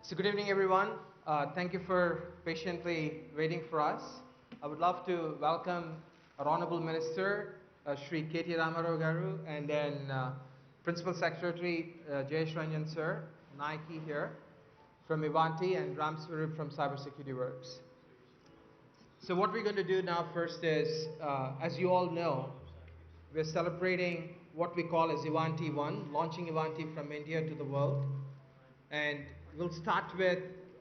So good evening, everyone. Thank you for patiently waiting for us. I would love to welcome our Honorable Minister, Shri KTR Garu, and then Principal Secretary Jayesh Ranjan Sir, Nike here from Ivanti, and Ram Swarup from Cybersecurity Works. So what we're going to do now first is, as you all know, we're celebrating what we call as Ivanti 1, launching Ivanti from India to the world. And we'll start with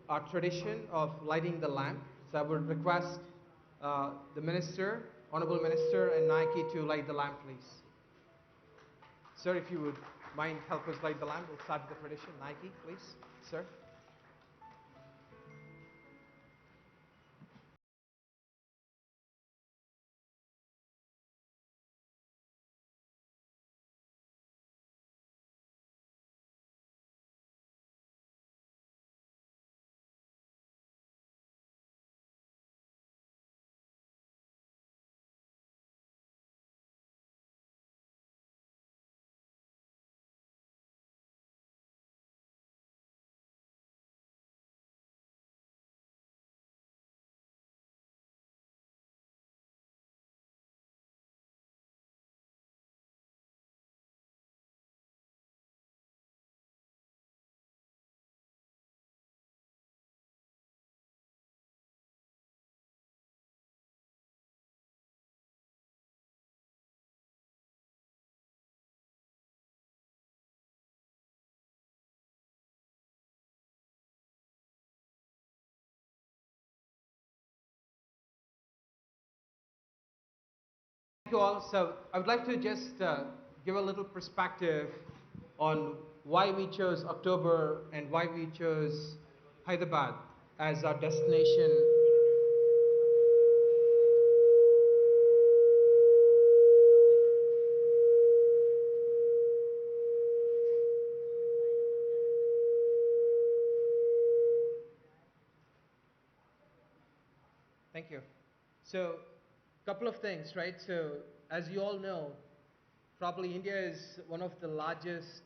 our tradition of lighting the lamp. So I would request the Minister, Honorable Minister, and Nike to light the lamp, please. Sir, if you would mind help us light the lamp, we'll start with the tradition. Nike, please, sir. Thank you all. So I would like to just give a little perspective on why we chose October and why we chose Hyderabad as our destination. Thank you. So, couple of things, right? So, as you all know, probably India is one of the largest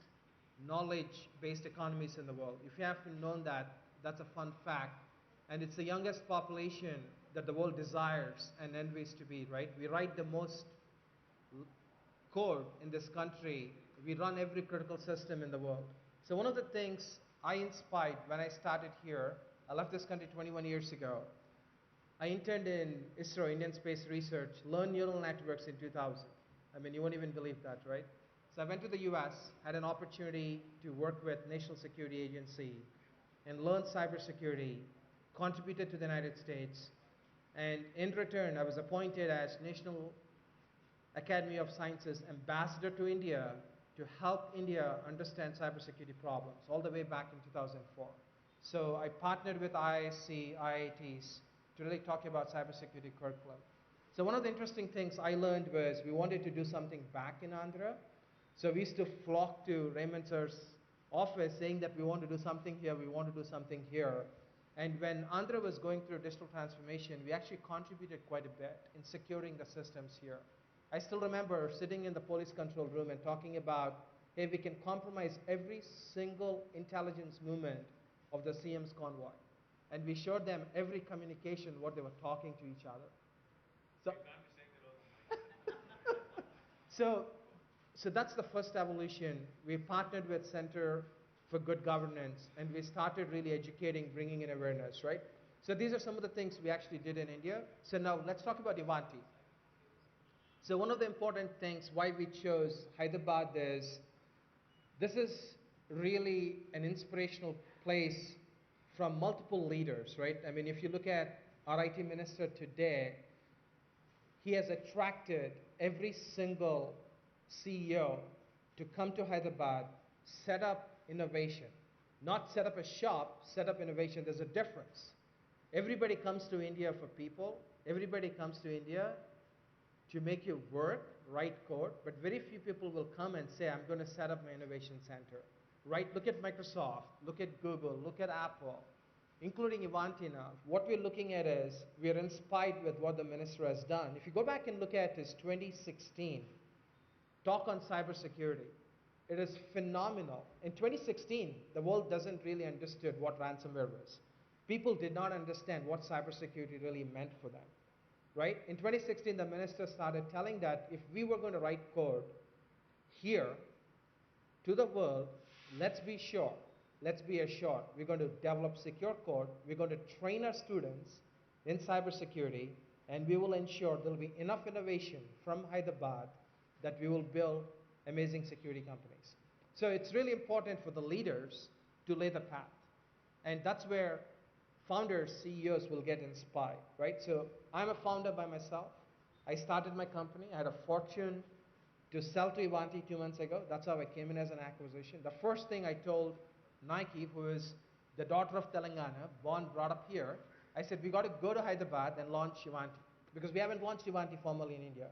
knowledge-based economies in the world. If you haven't known that, that's a fun fact. And it's the youngest population that the world desires and envies to be, right? We write the most code in this country. We run every critical system in the world. So one of the things I inspired when I started here, I left this country 21 years ago. I interned in ISRO, Indian Space Research, learned neural networks in 2000. I mean, you won't even believe that, right? So I went to the US, had an opportunity to work with National Security Agency and learn cybersecurity, contributed to the United States, and in return, I was appointed as National Academy of Sciences ambassador to India to help India understand cybersecurity problems all the way back in 2004. So I partnered with IISc, IITs to really talk about cybersecurity curriculum. So one of the interesting things I learned was we wanted to do something back in Andhra. So we used to flock to Raymond sir's office saying that we want to do something here, we want to do something here. And when Andhra was going through digital transformation, we actually contributed quite a bit in securing the systems here. I still remember sitting in the police control room and talking about, hey, we can compromise every single intelligence movement of the CM's convoy. And we showed them every communication, what they were talking to each other. So, so, so that's the first evolution. We partnered with Center for Good Governance, and we started really educating, bringing in awareness, right? So these are some of the things we actually did in India. So now let's talk about Ivanti. So one of the important things why we chose Hyderabad is this is really an inspirational place from multiple leaders, right? I mean, if you look at our IT minister today, he has attracted every single CEO to come to Hyderabad, set up innovation. Not set up a shop, set up innovation. There's a difference. Everybody comes to India for people. Everybody comes to India to make you work, write code, but very few people will come and say, I'm going to set up my innovation center. Right? Look at Microsoft, look at Google, look at Apple, including Ivanti now. What we're looking at is we're inspired with what the minister has done. If you go back and look at his 2016 talk on cybersecurity, it is phenomenal. In 2016, the world doesn't really understood what ransomware was. People did not understand what cybersecurity really meant for them, right? In 2016, the minister started telling that if we were going to write code here to the world, let's be sure, let's be assured, we're going to develop secure code, we're going to train our students in cybersecurity, and we will ensure there will be enough innovation from Hyderabad that we will build amazing security companies. So it's really important for the leaders to lay the path. And that's where founders, CEOs will get inspired, right? So I'm a founder by myself. I started my company. I had a fortune to sell to Ivanti 2 months ago. That's how I came in as an acquisition. The first thing I told Nike, who is the daughter of Telangana, born, brought up here, I said, we got to go to Hyderabad and launch Ivanti. Because we haven't launched Ivanti formally in India.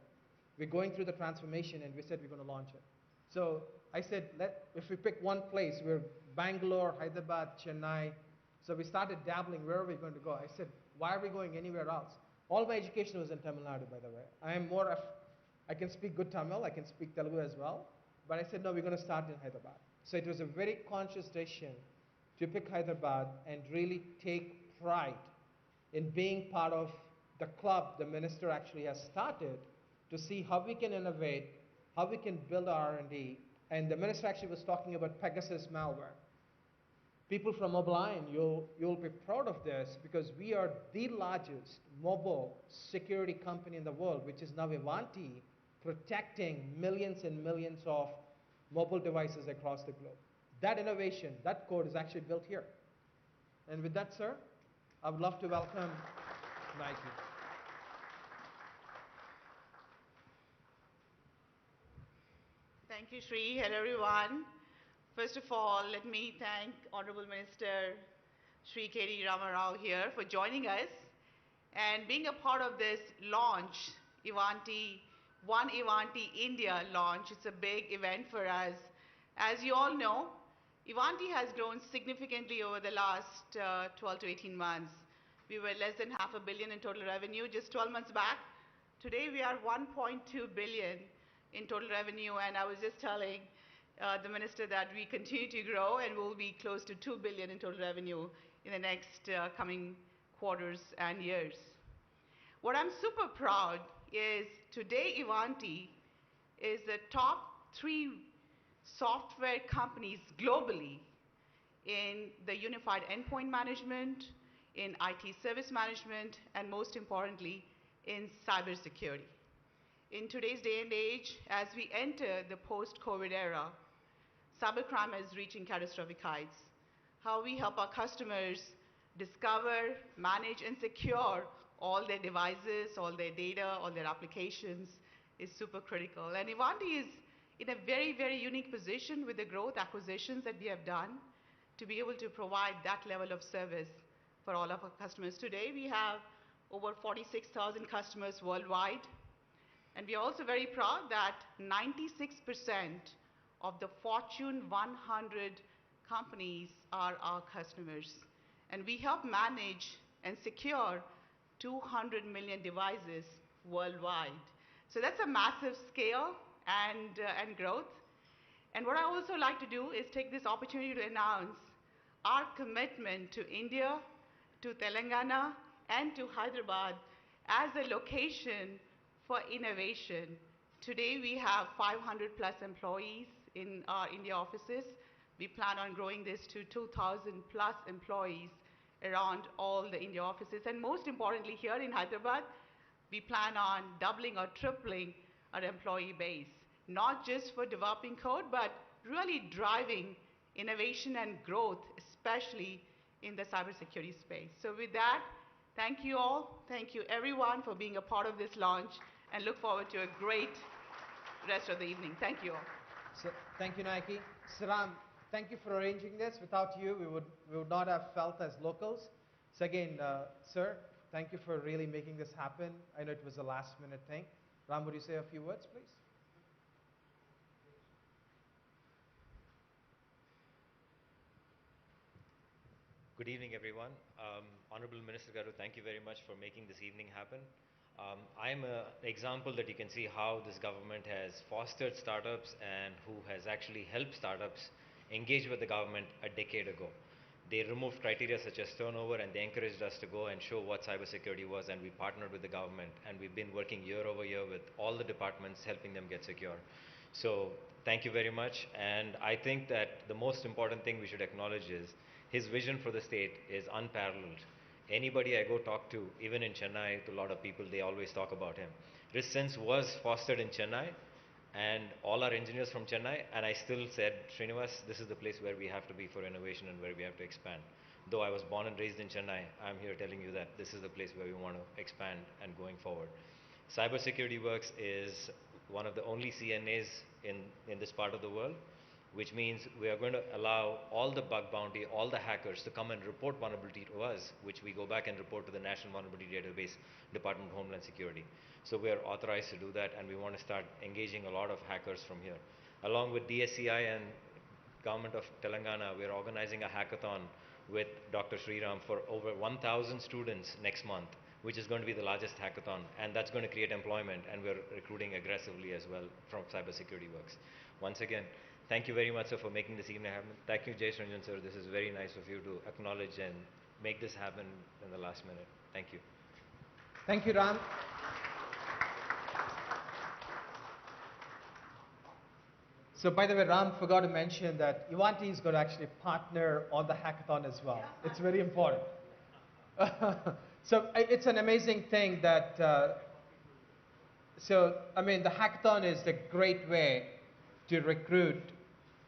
We're going through the transformation and we said we're going to launch it. So I said, if we pick one place, we're Bangalore, Hyderabad, Chennai. So we started dabbling, where are we going to go? I said, why are we going anywhere else? All my education was in Tamil Nadu, by the way. I can speak good Tamil, I can speak Telugu as well. But I said, no, we're going to start in Hyderabad. So it was a very conscious decision to pick Hyderabad and really take pride in being part of the club the minister actually has started to see how we can innovate, how we can build our R&D. And the minister actually was talking about Pegasus malware. People from Mobiline, you'll be proud of this because we are the largest mobile security company in the world, which is now Ivanti, protecting millions and millions of mobile devices across the globe. That innovation, that code is actually built here. And with that, sir, I would love to welcome Nike. Thank you, Sri. Hello, everyone. First of all, let me thank Honorable Minister Sri K.T. Ramarao here for joining us and being a part of this launch, Ivanti, One Ivanti India launch. It's a big event for us. As you all know, Ivanti has grown significantly over the last 12 to 18 months. We were less than $500 million in total revenue just 12 months back. Today we are 1.2 billion in total revenue, and I was just telling the minister that we continue to grow and will be close to 2 billion in total revenue in the next coming quarters and years. What I'm super proud is today Ivanti is the top 3 software companies globally in the unified endpoint management, in IT service management, and most importantly, in cybersecurity. In today's day and age, as we enter the post-COVID era, cybercrime is reaching catastrophic heights. How we help our customers discover, manage, and secure all their devices, all their data, all their applications is super critical. And Ivanti is in a very, very unique position with the growth acquisitions that we have done to be able to provide that level of service for all of our customers. Today, we have over 46,000 customers worldwide. And we are also very proud that 96% of the Fortune 100 companies are our customers. And we help manage and secure 200 million devices worldwide. So that's a massive scale and growth. And what I also like to do is take this opportunity to announce our commitment to India, to Telangana, and to Hyderabad as a location for innovation. Today we have 500 plus employees in our India offices. We plan on growing this to 2,000 plus employees around all the India offices. And most importantly, here in Hyderabad, we plan on doubling or tripling our employee base, not just for developing code, but really driving innovation and growth, especially in the cybersecurity space. So with that, thank you all. Thank you everyone for being a part of this launch, and look forward to a great rest of the evening. Thank you all. So, thank you, Nike. Saram, thank you for arranging this. Without you, we would not have felt as locals. So again, sir, thank you for really making this happen. I know it was a last minute thing. Ram, would you say a few words, please? Good evening, everyone. Honorable Minister Garu, thank you very much for making this evening happen. I'm an example that you can see how this government has fostered startups and who has actually helped startups engage with the government a decade ago. They removed criteria such as turnover and they encouraged us to go and show what cybersecurity was, and we partnered with the government and we've been working year over year with all the departments helping them get secure. So thank you very much, and I think that the most important thing we should acknowledge is his vision for the state is unparalleled. Anybody I go talk to, even in Chennai, to a lot of people, they always talk about him. Risk Sense was fostered in Chennai, and all our engineers from Chennai, and I still said, Srinivas, this is the place where we have to be for innovation and where we have to expand. Though I was born and raised in Chennai, I'm here telling you that this is the place where we want to expand and going forward. Cybersecurity Works is one of the only CNAs in this part of the world, which means we are going to allow all the bug bounty, all the hackers to come and report vulnerability to us, which we go back and report to the National Vulnerability Database, Department of Homeland Security. So we are authorized to do that, and we want to start engaging a lot of hackers from here. Along with DSCI and Government of Telangana, we are organizing a hackathon with Dr. Sriram for over 1,000 students next month, which is going to be the largest hackathon, and that's going to create employment, and we're recruiting aggressively as well from Cybersecurity Works. Once again, thank you very much, sir, for making this evening happen. Thank you, Jay Ranjan, sir. This is very nice of you to acknowledge and make this happen in the last minute. Thank you. Thank you, Ram. So by the way, Ram forgot to mention that Ivanti is going to actually partner on the hackathon as well. It's very important. So it's an amazing thing that, the hackathon is a great way to recruit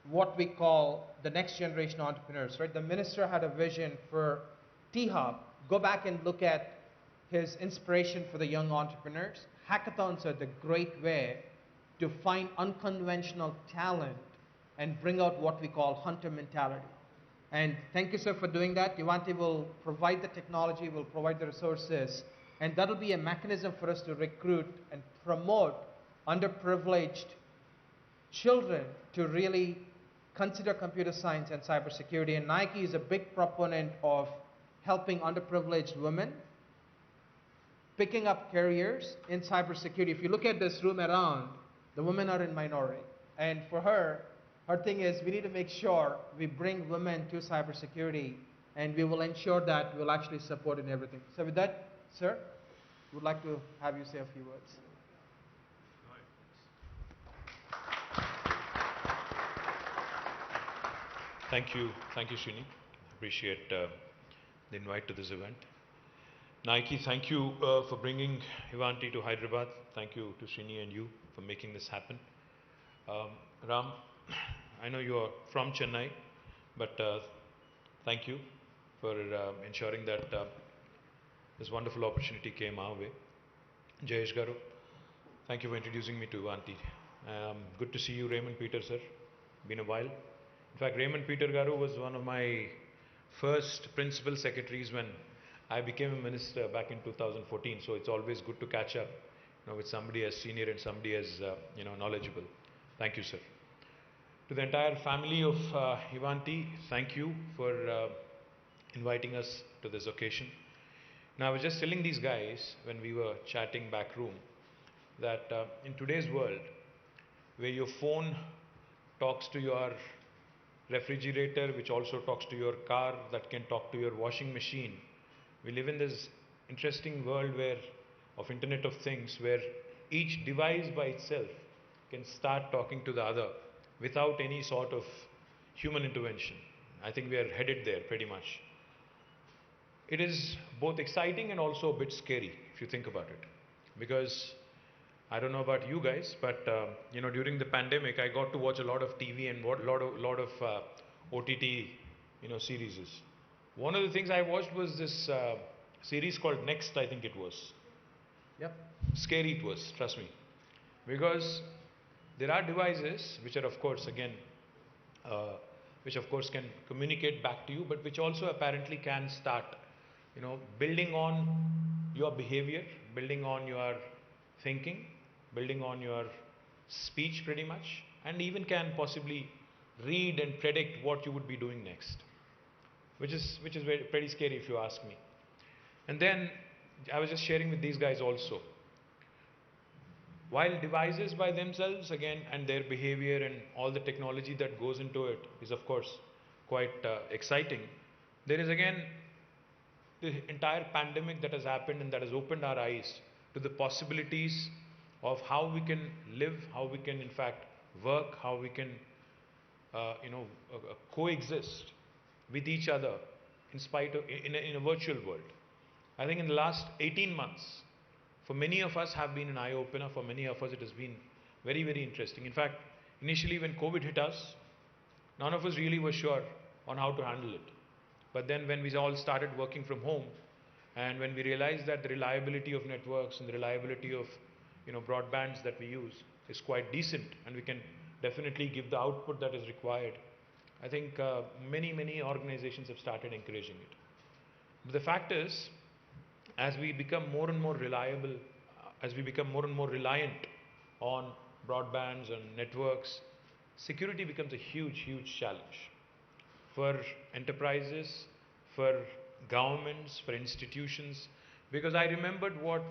what we call the next generation entrepreneurs, right? The minister had a vision for T-Hub. Go back and look at his inspiration for the young entrepreneurs. Hackathons are the great way to find unconventional talent and bring out what we call hunter mentality. And thank you, sir, for doing that. Ivanti will provide the technology, will provide the resources, and that'll be a mechanism for us to recruit and promote underprivileged children to really consider computer science and cybersecurity. And Nike is a big proponent of helping underprivileged women picking up careers in cybersecurity. If you look at this room around, the women are in minority. And for her, her thing is we need to make sure we bring women to cybersecurity, and we will ensure that we'll actually support in everything. So with that, sir, we would like to have you say a few words. Thank you, Srini. Appreciate the invite to this event. Nike, thank you for bringing Ivanti to Hyderabad. Thank you to Srini and you for making this happen. Ram, I know you are from Chennai, but thank you for ensuring that this wonderful opportunity came our way. Jayesh Garu, thank you for introducing me to Ivanti. Good to see you, Raymond Peter, sir. Been a while. In fact, Raymond Peter Garu was one of my first principal secretaries when I became a minister back in 2014. So it's always good to catch up, with somebody as senior and somebody as knowledgeable. Thank you, sir. To the entire family of Ivanti, thank you for inviting us to this occasion. Now, I was just telling these guys when we were chatting back room that in today's world, where your phone talks to your refrigerator, which also talks to your car, that can talk to your washing machine, we live in this interesting world of Internet of Things, where each device by itself can start talking to the other without any sort of human intervention. I think we are headed there pretty much. It is both exciting and also a bit scary if you think about it, because I don't know about you guys, but during the pandemic, I got to watch a lot of TV and lot of OTT, series. One of the things I watched was this series called Next, I think it was. Yep. Scary it was, trust me, because there are devices which are, of course, which of course can communicate back to you, but which also apparently can start, building on your behavior, building on your thinking, building on your speech pretty much, and even can possibly read and predict what you would be doing next, which is pretty scary if you ask me. And then I was just sharing with these guys also While devices by themselves, again, and their behavior and all the technology that goes into it is, of course, quite exciting, there is again the entire pandemic that has happened and that has opened our eyes to the possibilities of how we can live, how we can, in fact, work, how we can, coexist with each other in spite of in a virtual world. I think in the last 18 months, for many of us have been an eye opener. For many of us, it has been very, very interesting. In fact, initially when COVID hit us, none of us really were sure on how to handle it. But then when we all started working from home, and when we realized that the reliability of networks and the reliability of broadbands that we use is quite decent, and we can definitely give the output that is required, I think many organizations have started encouraging it. But the fact is, as we become more and more reliable, as we become more and more reliant on broadbands and networks, security becomes a huge challenge for enterprises, for governments, for institutions. Because I remembered what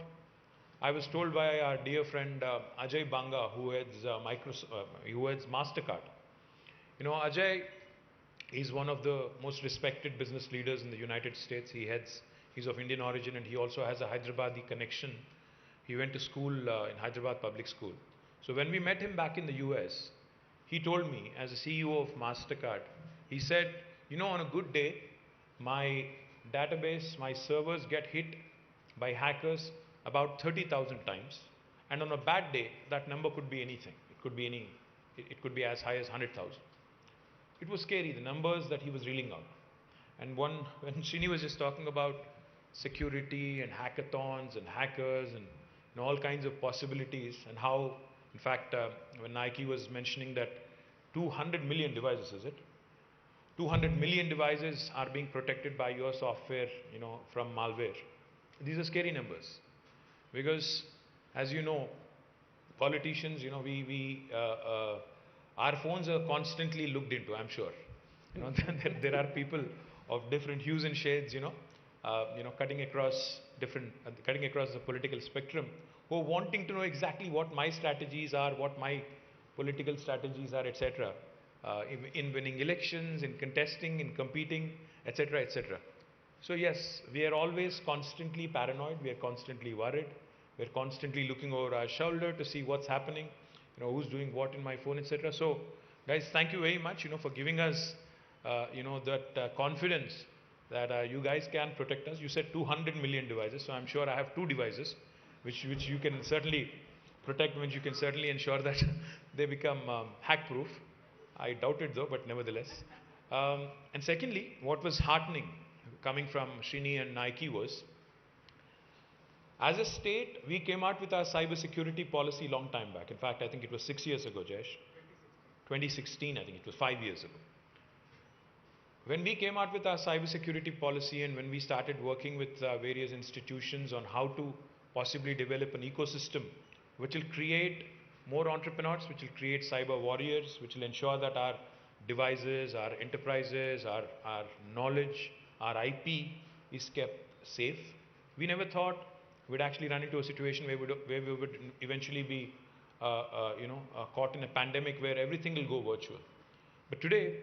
I was told by our dear friend Ajay Banga, who heads Mastercard. Ajay is one of the most respected business leaders in the United States. He's of Indian origin, and he also has a Hyderabadi connection. He went to school in Hyderabad Public School. So when we met him back in the US, he told me, as a CEO of Mastercard, he said, on a good day, my database, my servers get hit by hackers about 30,000 times, and on a bad day, that number could be anything. It could be as high as 100,000. It was scary, the numbers that he was reeling out. And when Srini was just talking about security and hackathons and hackers and all kinds of possibilities, and how, in fact, when Nike was mentioning that 200 million devices, is it? 200 million devices are being protected by your software, from malware. These are scary numbers, because, as you know, politicians, our phones are constantly looked into. I'm sure, there are people of different hues and shades, cutting across the political spectrum, who are wanting to know exactly what my strategies are, what my political strategies are, etc. In winning elections, in contesting, in competing, etc., etc. So yes, we are always constantly paranoid. We are constantly worried. We are constantly looking over our shoulder to see what's happening, who's doing what in my phone, etc. So, guys, thank you very much, for giving us, that confidence that you guys can protect us. You said 200 million devices, so I'm sure I have 2 devices, which you can certainly protect, which you can certainly ensure that they become hack-proof. I doubt it though, but nevertheless. And secondly, what was heartening coming from Srini and Nike was, as a state, we came out with our cybersecurity policy long time back. In fact, I think it was 6 years ago, Jayesh. 2016, I think it was 5 years ago. When we came out with our cybersecurity policy, and when we started working with various institutions on how to possibly develop an ecosystem which will create more entrepreneurs, which will create cyber warriors, which will ensure that our devices, our enterprises, our knowledge, our IP is kept safe, we never thought we'd actually run into a situation where we would eventually be caught in a pandemic where everything will go virtual. But today,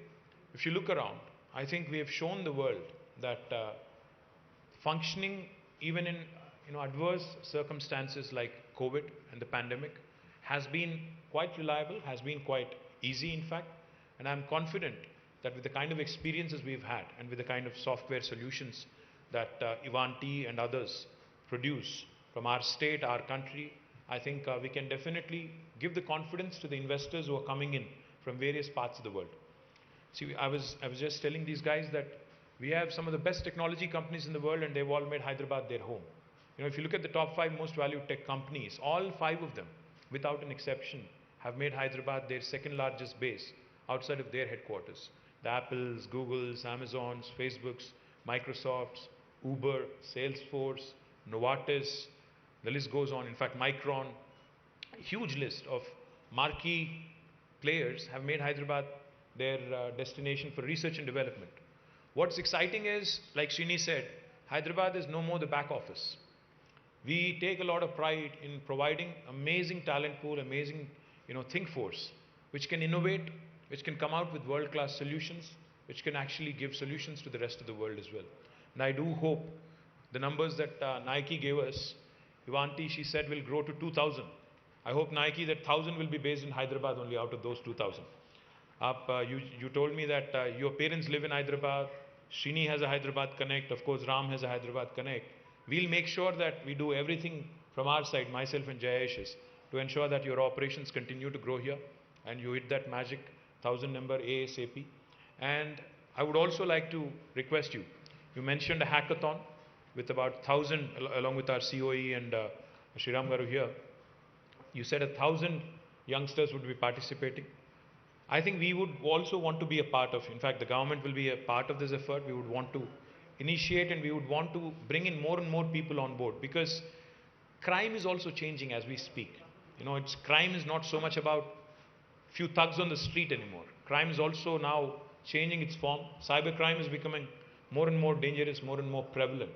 if you look around, I think we have shown the world that functioning even in adverse circumstances like COVID and the pandemic has been quite reliable, has been quite easy, in fact. And I'm confident that with the kind of experiences we've had, and with the kind of software solutions that Ivanti and others produce from our state, our country, I think we can definitely give the confidence to the investors who are coming in from various parts of the world. See, I was just telling these guys that we have some of the best technology companies in the world, and they've all made Hyderabad their home. If you look at the top 5 most valued tech companies, all 5 of them, without an exception, have made Hyderabad their second largest base outside of their headquarters. The Apples, Googles, Amazons, Facebooks, Microsofts, Uber, Salesforce, Novartis, the list goes on. In fact, Micron, a huge list of marquee players have made Hyderabad their destination for research and development. What's exciting is, like Srini said, Hyderabad is no more the back office. We take a lot of pride in providing amazing talent pool, amazing, think force, which can innovate, which can come out with world-class solutions, which can actually give solutions to the rest of the world as well. And I do hope the numbers that Nike gave us, Ivanti, she said, will grow to 2,000. I hope Nike, that 1,000 will be based in Hyderabad only out of those 2,000. You told me that your parents live in Hyderabad. Srini has a Hyderabad connect. Of course, Ram has a Hyderabad connect. We'll make sure that we do everything from our side, myself and Jayesh's, to ensure that your operations continue to grow here and you hit that magic 1,000 number ASAP. And I would also like to request you. You mentioned a hackathon with about 1,000, along with our COE and Shriram Garu here. You said 1,000 youngsters would be participating. I think we would also want to be a part of, in fact, the government will be a part of this effort. We would want to initiate and we would want to bring in more and more people on board, because crime is also changing as we speak. Crime is not so much about few thugs on the street anymore. Crime is also now changing its form. Cybercrime is becoming more and more dangerous, more and more prevalent.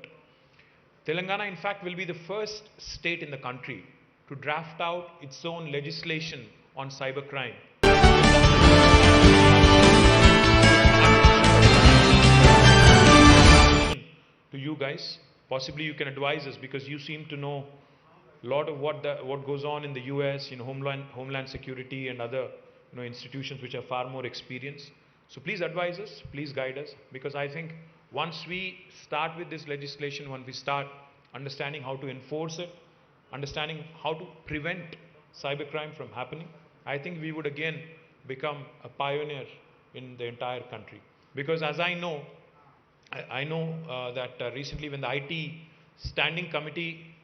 Telangana, in fact, will be the first state in the country to draft out its own legislation on cybercrime. To you guys, possibly you can advise us, because you seem to know a lot of what goes on in the US, Homeland Security and other institutions which are far more experienced. So please advise us, please guide us, because I think once we start with this legislation, when we start understanding how to enforce it, understanding how to prevent cybercrime from happening, I think we would again become a pioneer in the entire country. Because as I know that recently when the IT Standing Committee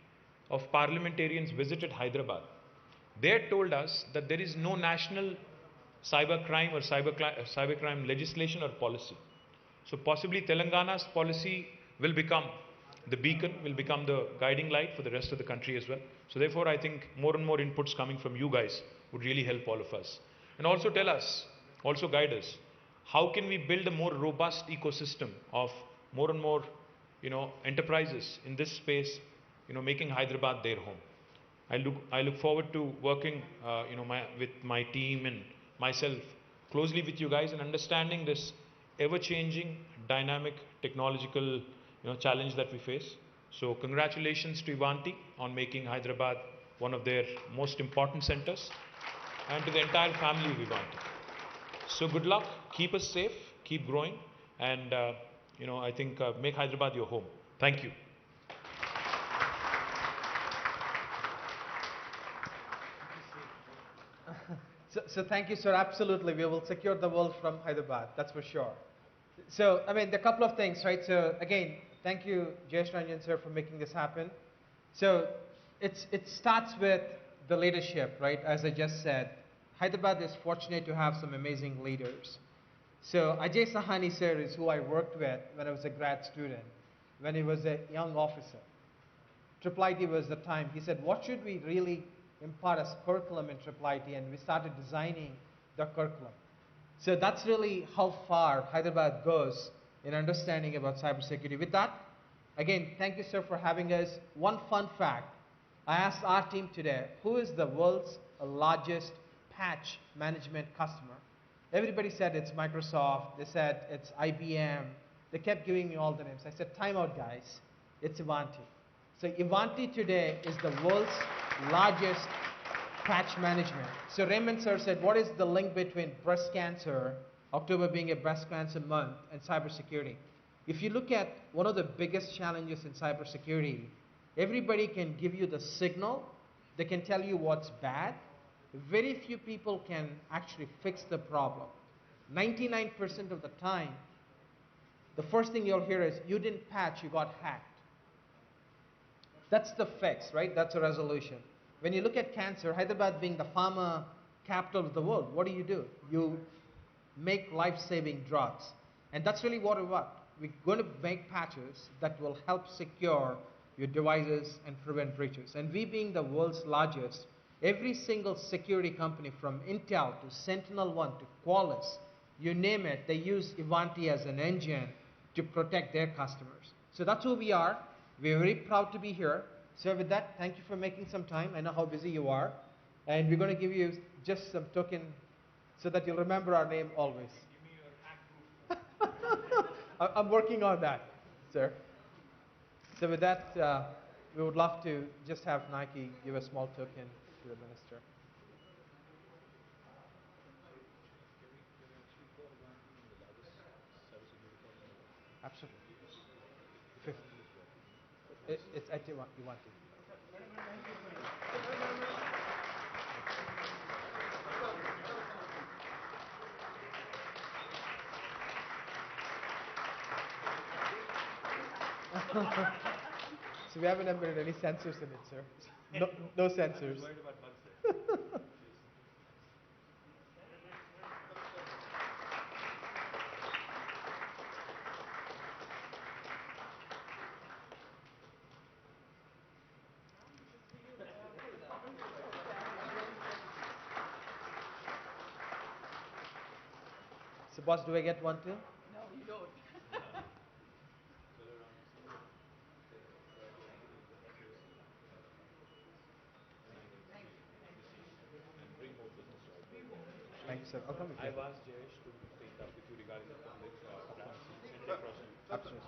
of Parliamentarians visited Hyderabad, they had told us that there is no national cybercrime or cybercrime legislation or policy. So possibly Telangana's policy will become the beacon, will become the guiding light for the rest of the country as well. So therefore, I think more and more inputs coming from you guys would really help all of us. And also tell us, also guide us, how can we build a more robust ecosystem of more and more, enterprises in this space, making Hyderabad their home. I look forward to working, with my team and myself closely with you guys and understanding this ever-changing, dynamic, technological, challenge that we face. So congratulations to Ivanti on making Hyderabad one of their most important centers, and to the entire family of Ivanti. So good luck, keep us safe, keep growing, and I think make Hyderabad your home. Thank you. So thank you, sir. Absolutely, we will secure the world from Hyderabad. That's for sure. So I mean, a couple of things, right? So again, thank you, Jayesh Ranjan sir, for making this happen. So it starts with the leadership, right? As I just said, Hyderabad is fortunate to have some amazing leaders. So Ajay Sahani sir is who I worked with when I was a grad student, when he was a young officer. Triple IT was the time. He said, what should we really impart as curriculum in Triple IT? And we started designing the curriculum. So that's really how far Hyderabad goes in understanding about cybersecurity. With that, again, thank you, sir, for having us. One fun fact, I asked our team today, who is the world's largest patch management customer? Everybody said it's Microsoft, they said it's IBM, they kept giving me all the names. I said, time out, guys, it's Ivanti. So Ivanti today is the world's largest patch management. So Raymond sir said, what is the link between breast cancer, October being a breast cancer month, and cybersecurity? If you look at one of the biggest challenges in cybersecurity, everybody can give you the signal, they can tell you what's bad. Very few people can actually fix the problem. 99% of the time, the first thing you'll hear is, you didn't patch, you got hacked. That's the fix, right? That's a resolution. When you look at cancer, Hyderabad being the pharma capital of the world, what do? You make life-saving drugs. And that's really what we want. We're going to make patches that will help secure your devices and prevent breaches. And we being the world's largest, every single security company from Intel to SentinelOne to Qualys, you name it, they use Ivanti as an engine to protect their customers. So that's who we are. We're very proud to be here. So with that, thank you for making some time. I know how busy you are. And we're going to give you just some token so that you'll remember our name always. I'm working on that, sir. So with that, we would love to just have Nike give a small token to the minister. Absolutely. Fifth. It's at Ivanti. So we haven't embedded any sensors in it, sir. No, no sensors. So boss, do I get one too? No, you don't. Thank you, sir. I'll come with you. I've asked Jayesh to take up with you regarding the public plans. Send it across to you. Absolutely.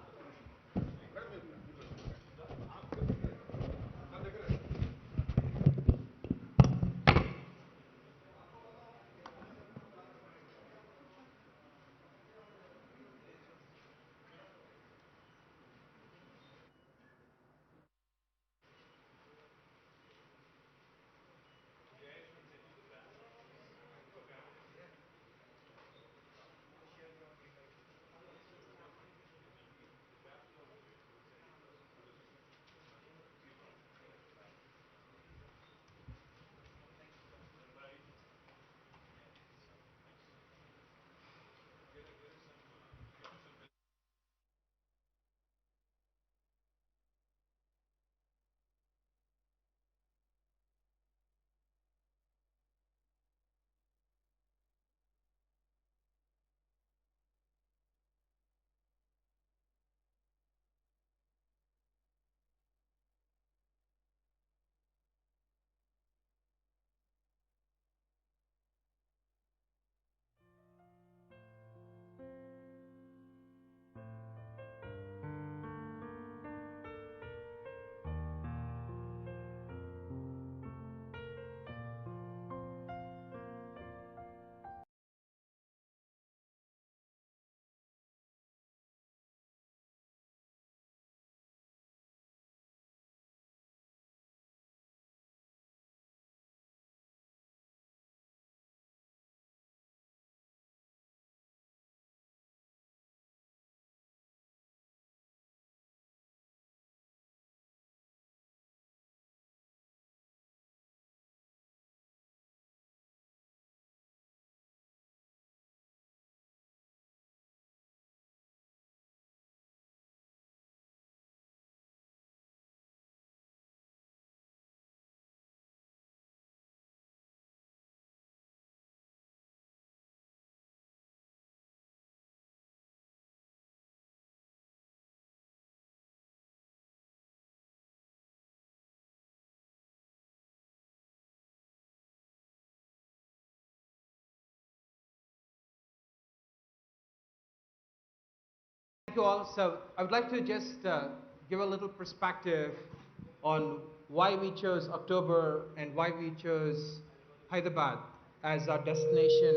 Thank you all. So I would like to just give a little perspective on why we chose October and why we chose Hyderabad as our destination.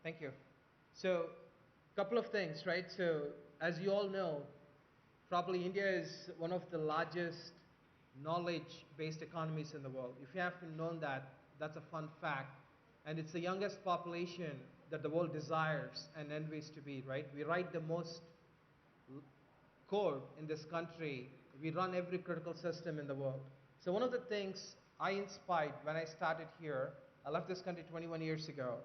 Thank you. So, couple of things, right? So, as you all know, probably India is one of the largest knowledge-based economies in the world. If you haven't known that, that's a fun fact. And it's the youngest population that the world desires and envies to be, right? We write the most code in this country. We run every critical system in the world. So one of the things I inspired when I started here, I left this country 21 years ago.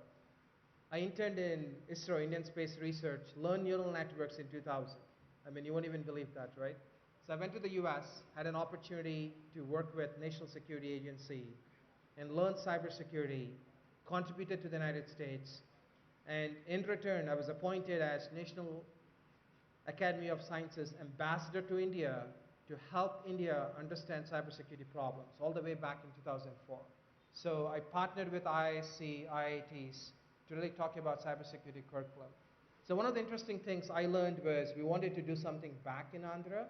I interned in ISRO, Indian Space Research, learned neural networks in 2000. I mean, you won't even believe that, right? So I went to the US, had an opportunity to work with National Security Agency and learn cybersecurity, contributed to the United States, and in return, I was appointed as National Academy of Sciences ambassador to India to help India understand cybersecurity problems all the way back in 2004. So I partnered with IISc, IITs to really talk about cybersecurity curriculum. So one of the interesting things I learned was we wanted to do something back in Andhra.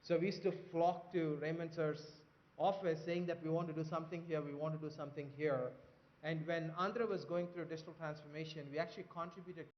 So we used to flock to Raymond sir's office saying that we want to do something here, we want to do something here. And when Andhra was going through digital transformation, we actually contributed